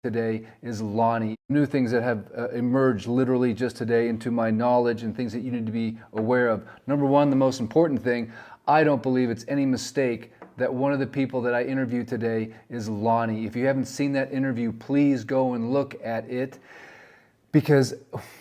today is Lonnie. New things that have emerged literally just today into my knowledge and things that you need to be aware of. Number one, the most important thing, I don't believe it's any mistake that one of the people that I interviewed today is Lonnie. If you haven't seen that interview, please go and look at it, because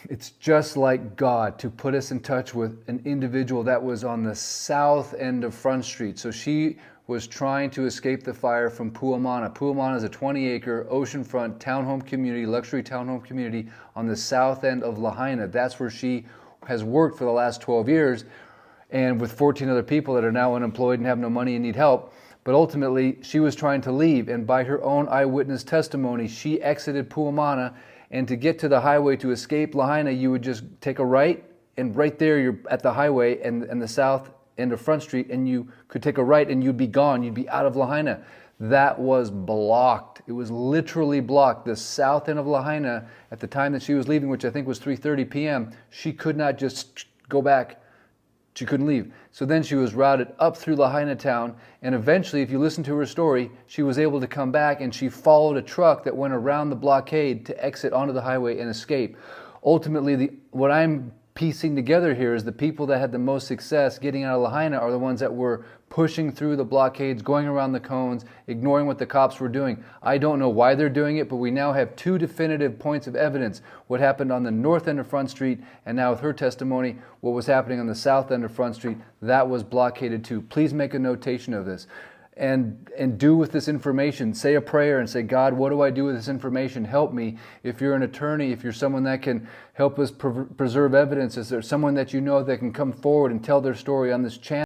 it's just like God to put us in touch with an individual that was on the south end of Front Street. So she was trying to escape the fire from Puamana. Puamana is a 20-acre oceanfront townhome community, luxury townhome community on the south end of Lahaina. That's where she has worked for the last 12 years, and with 14 other people that are now unemployed and have no money and need help. But ultimately, she was trying to leave, and by her own eyewitness testimony, she exited Puamana, and to get to the highway to escape Lahaina, you would just take a right, and right there you're at the highway and the south end of Front Street, and you could take a right and you'd be gone. You'd be out of Lahaina. That was blocked. It was literally blocked. The south end of Lahaina, at the time that she was leaving, which I think was 3:30 p.m., she could not just go back. She couldn't leave. So then she was routed up through Lahaina town, and eventually, if you listen to her story, she was able to come back, and she followed a truck that went around the blockade to exit onto the highway and escape. Ultimately, what I'm piecing together here is the people that had the most success getting out of Lahaina are the ones that were pushing through the blockades, going around the cones, ignoring what the cops were doing. I don't know why they're doing it, but we now have two definitive points of evidence. What happened on the north end of Front Street, and now with her testimony, what was happening on the south end of Front Street, that was blockaded too. Please make a notation of this. And do with this information. Say a prayer and say, God, what do I do with this information? Help me. If you're an attorney, if you're someone that can help us preserve evidence, is there someone that you know that can come forward and tell their story on this channel?